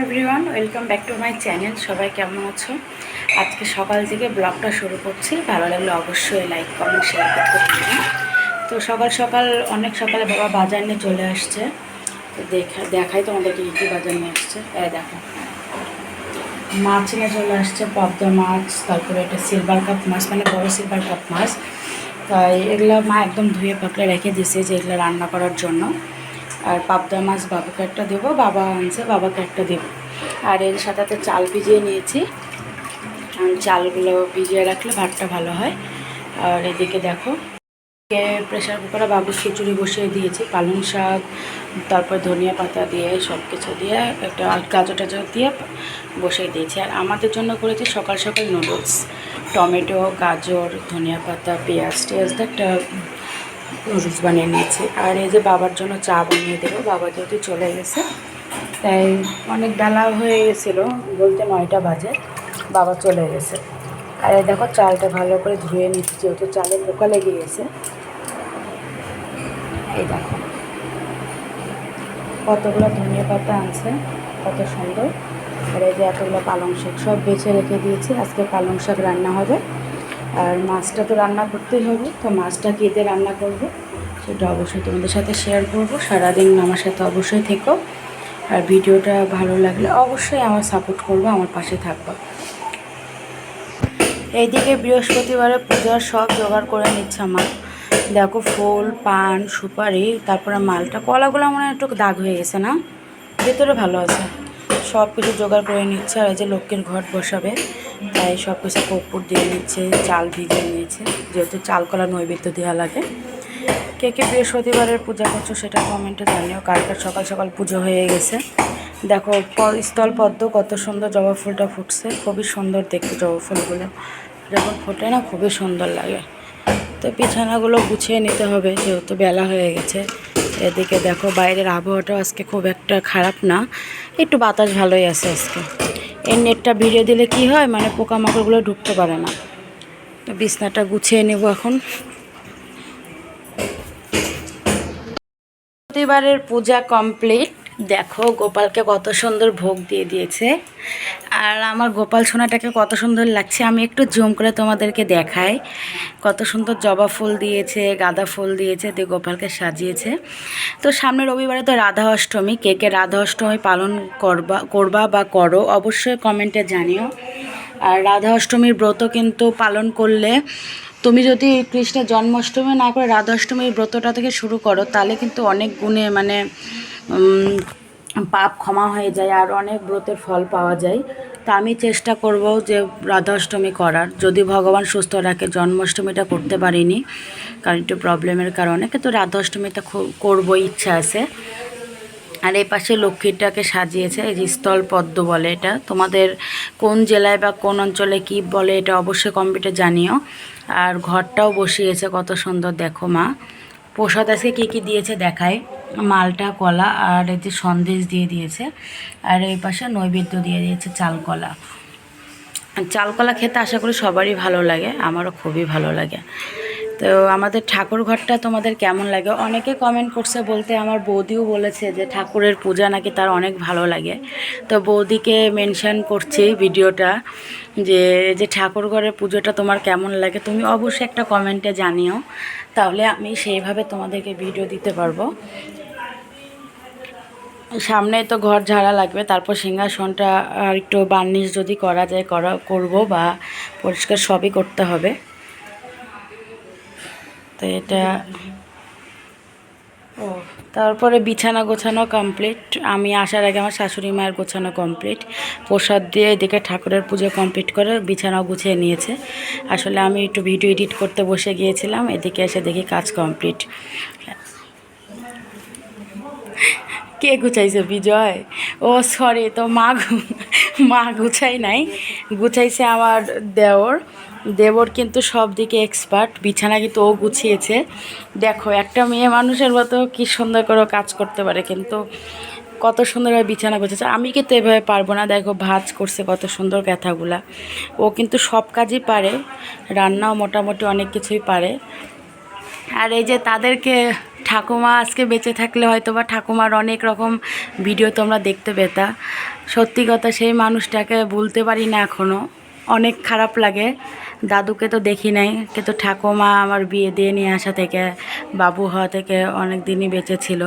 Everyone, welcome back to my channel. সবাই কেমন আছো? আজকে সকাল থেকে ব্লগটা শুরু করছি। ভালো লাগলে অবশ্যই লাইক কমেন্ট শেয়ার করতে পারবেন। তো সকাল সকাল অনেক সকালে বাবা বাজার নিয়ে চলে আসছে। তো দেখাই তোমাদেরকে কী বাজার নিয়ে আসছে। দেখো, মাছ নিয়ে চলে আসছে, পদ্মা মাছ, তারপরে এটা সিলভার কাপ মাছ, মানে বড় সিলভার কাপ মাছ। তাই এগুলো মা একদম ধুয়ে পাকলে রেখে দিয়েছে যে এগুলো রান্না করার জন্য। আর পাবদা মাছ বাবাকে একটা দেবো, বাবা আনছে, বাবাকে একটা দেবো। আর এর সাথে চাল ভিজিয়ে নিয়েছি, চালগুলো ভিজিয়ে রাখলে ভাতটা ভালো হয়। আর এদিকে দেখো, প্রেশার কুকারে বাবু খিচুড়ি বসিয়ে দিয়েছি, পালং শাক, তারপর ধনিয়া পাতা দিয়ে সব কিছু দিয়ে একটা গাজর টাজর দিয়ে বসিয়ে দিয়েছি। আর আমাদের জন্য করেছি সকাল সকাল নুডলস, টমেটো, গাজর, ধনিয়া পাতা, পেঁয়াজ টেয়াজ দিয়ে একটা নুডলস বানিয়ে নিয়েছি। আর এই যে বাবার জন্য চা বানিয়ে দেবো, বাবা যেহেতু চলে গেছে তাই অনেক বেলা হয়ে গেছিলো, বলতে 9টা বাজে, বাবা চলে গেছে। আর এই দেখো চালটা ভালো করে ধুয়ে নিচ্ছি, যেহেতু চালে পোকা লেগে গেছে। এই দেখো কতগুলো ধনিয়া পাতা আনছে, কত সুন্দর। আর এই যে এতগুলো পালং শাক সব বেছে রেখে দিয়েছি, আজকে পালং শাক রান্না হবে। আর মাছটা তো রান্না করতেই হবে, তো মাছটা কী দিয়ে রান্না করব সেটা অবশ্যই তোমাদের সাথে শেয়ার করব। সারাদিন আমার সাথে অবশ্যই থেকো। আর ভিডিওটা ভালো লাগলে অবশ্যই আমার সাপোর্ট করবো, আমার পাশে থাকবো। এইদিকে বৃহস্পতিবারে পূজার সব জোগাড় করে নিচ্ছে আমার। দেখো ফুল, পান, সুপারি, তারপরে মালটা, কলাগুলো মনে হয় একটু দাগ হয়ে গেছে, না ভেতরে ভালো আছে। সব কিছু জোগাড় করে নিচ্ছে। আর এই যে লক্ষ্মীর ঘট বসাবে, তাই সব কিছু কর্পূর দিয়ে নিচ্ছে, চাল ভিজিয়ে নিয়েছে, যেহেতু চাল কলা নৈবেদ্য দেওয়া লাগে। কে কে বৃহস্পতিবারের পূজা করছো সেটা কমেন্টে জানিও। কার সকাল সকাল পুজো হয়ে গেছে। দেখো স্থল পদ্ম কত সুন্দর জবা ফুলটা ফুটছে, খুবই সুন্দর দেখতে। জবা ফুলগুলো যখন ফোটে না খুবই সুন্দর লাগে। তো বিছানাগুলো গুছিয়ে নিতে হবে, যেহেতু বেলা হয়ে গেছে। এদিকে দেখো বাইরের আবহাওয়াটাও আজকে খুব একটা খারাপ না, একটু বাতাস ভালোই আছে আজকে। এই নেটটা ভিড়িয়ে দিলে কি হয়, মানে পোকামাকড়গুলো ঢুকতে পারে না। তো বিছনাটা গুছিয়ে নেব এখন। বৃহস্পতিবারের পূজা কমপ্লিট। দেখো গোপালকে কত সুন্দর ভোগ দিয়ে দিয়েছে। আর আমার গোপাল সোনাটাকে কত সুন্দর লাগছে, আমি একটু জুম করে তোমাদেরকে দেখাই। কত সুন্দর জবা ফুল দিয়েছে, গাঁদা ফুল দিয়েছে, দিয়ে গোপালকে সাজিয়েছে। তো সামনে রবিবারে তো রাধা অষ্টমী, কে কে রাধা অষ্টমী পালন করবা বা করো অবশ্যই কমেন্টে জানিও। আর রাধা অষ্টমীর ব্রত কিন্তু পালন করলে, তুমি যদি কৃষ্ণের জন্মাষ্টমী না করে রাধা অষ্টমীর ব্রতটা থেকে শুরু করো, তাহলে কিন্তু অনেক গুণে মানে পাপ ক্ষমা হয়ে যায় আর অনেক ব্রতের ফল পাওয়া যায়। তা আমি চেষ্টা করব যে রাধা অষ্টমী করার, যদি ভগবান সুস্থ রাখে। জন্মাষ্টমীটা করতে পারিনি কারণ একটু প্রবলেমের কারণে, কিন্তু রাধা অষ্টমীটা করবো, ইচ্ছা আছে। আর এই পাশে লক্ষ্মীটাকে সাজিয়েছে, এই যে স্থল পদ্ম বলে এটা। তোমাদের কোন জেলায় বা কোন অঞ্চলে কি বলে এটা অবশ্যই কমেন্টে জানিও। আর ঘরটাও বসিয়েছে কত সুন্দর, দেখো মা। প্রসাদ আজকে কী কী দিয়েছে দেখায়, মালটা, কলা, আর এই যে সন্দেশ দিয়ে দিয়েছে। আর এই পাশে নৈবেদ্য দিয়ে দিয়েছে চালকলা। চালকলা খেতে আশা করি সবারই ভালো লাগে, আমারও খুবই ভালো লাগে। তো আমাদের ঠাকুর ঘরটা তোমাদের কেমন লাগে অনেকে কমেন্ট করছে, বলতে আমার বৌদিও বলেছে যে ঠাকুরের পূজা নাকি তার অনেক ভালো লাগে। তো বৌদিকে মেনশন করছি ভিডিওটা, যে ঠাকুর ঘরের পুজোটা তোমার কেমন লাগে, তুমি অবশ্যই একটা কমেন্টে জানিও, তাহলে আমি সেইভাবে তোমাদেরকে ভিডিও দিতে পারবো। সামনে তো ঘর ঝাড়া লাগবে, তারপর সিংহাসনটা আর একটু বার্নিশ যদি করা যায় করবো, বা পরিষ্কার সবই করতে হবে। তো এটা তারপরে বিছানা গোছানো কমপ্লিট। আমি আসার আগে আমার শাশুড়ি মায়ের গোছানো কমপ্লিট, প্রসাদ দিয়ে এদিকে ঠাকুরের পুজো কমপ্লিট করে বিছানাও গুছিয়ে নিয়েছে। আসলে আমি একটু ভিডিও এডিট করতে বসে গিয়েছিলাম, এদিকে এসে দেখি কাজ কমপ্লিট। কে গুছাইছে? বিজয়। ও সরি, তো মা গুছাই নাই, গুছাইছে আমার দেওর কিন্তু সব দিকে এক্সপার্ট, বিছানা কিন্তু ও গুছিয়েছে। দেখো একটা মেয়ে মানুষের মতো কি সুন্দর করে কাজ করতে পারে, কিন্তু কত সুন্দরভাবে বিছানা গুছেছে। আমি কিন্তু এভাবে পারবো না। দেখো ভাঁজ করছে কত সুন্দর কাঁথাগুলা, ও কিন্তু সব কাজই পারে, রান্নাও মোটামুটি অনেক কিছুই পারে। আর এই যে তাদেরকে, ঠাকুমা আজকে বেঁচে থাকলে হয়তো বা ঠাকুমার অনেক রকম ভিডিও তোমরা দেখতে পেতা। সত্যি কথা, সেই মানুষটাকে ভুলতে পারি না এখনও। অনেক খারাপ লাগে। দাদুকে তো দেখি নাই, কিন্তু ঠাকুমা আমার বিয়ে দিয়ে নিয়ে আসা থেকে, বাবু হওয়া থেকে অনেক দিনই বেঁচে ছিল।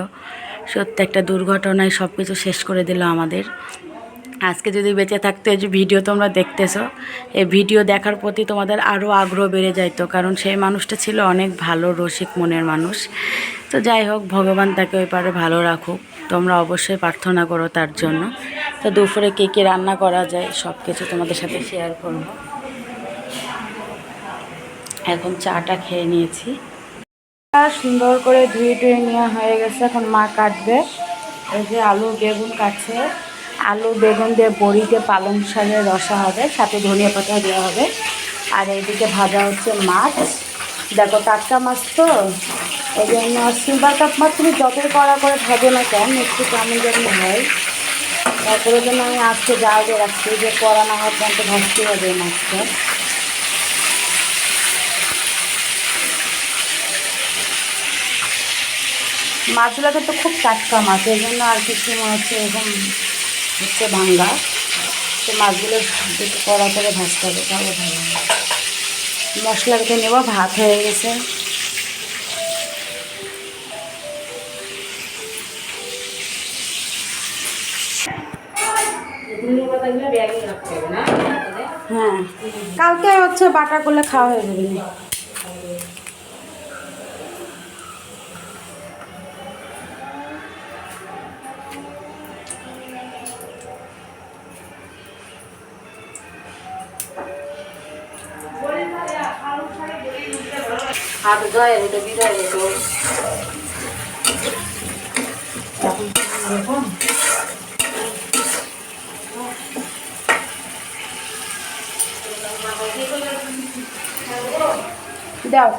সত্যি একটা দুর্ঘটনায় সব কিছু শেষ করে দিল আমাদের। আজকে যদি বেঁচে থাকতো, এই যে ভিডিও তোমরা দেখতেছো, এই ভিডিও দেখার প্রতি তোমাদের আরও আগ্রহ বেড়ে যাইতো, কারণ সেই মানুষটা ছিল অনেক ভালো রসিক মনের মানুষ। তো যাই হোক, ভগবান তাকে ওই পারে ভালো রাখুক। তোমরা অবশ্যই প্রার্থনা করো তার জন্য। তো দুপুরে কী কী রান্না করা যায় সব কিছু তোমাদের সাথে শেয়ার করব। এখন চাটা খেয়ে নিয়েছি, সুন্দর করে ধুয়ে টুয়ে নেওয়া হয়ে গেছে। এখন মা কাটবে, এই যে আলু বেগুন কাটছে। আলু বেগুন দিয়ে বড়িতে পালং শাকের রসা হবে, সাথে ধনিয়া পাতা দেওয়া হবে। আর এইদিকে ভাজা হচ্ছে মাছ। দেখো টাটকা মাছ তো, এই জন্য সিলভার কাপ মাছ তুমি যতই কড়া করে ভাজো না কেন, একটু কেমন যেন হয়। তারপরে জন্য আমি আজকে জাগে রাখছি, যে কড়া না হওয়ার পর্যন্ত ভাজতে হবে মাছটা। মাছগুলো কিন্তু খুব টাটকা মাছ, এই জন্য আর কিছু মনে হচ্ছে এরকম হচ্ছে ভাঙ্গা। তো মাছগুলো একটু কড়া করে ভাজতে হবে, তাহলে ভালো হবে। মশলা বেটে নেব, ভাত হয়ে গেছে। হ্যাঁ, কালকে হচ্ছে বাটা করলে খাওয়া হয়ে যাবে। হাত ধোয় এটা বিদায় রেখো। দাও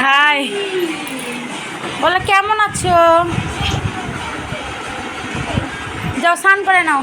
হাই, বলো কেমন আছো? যাও স্নান করে নাও।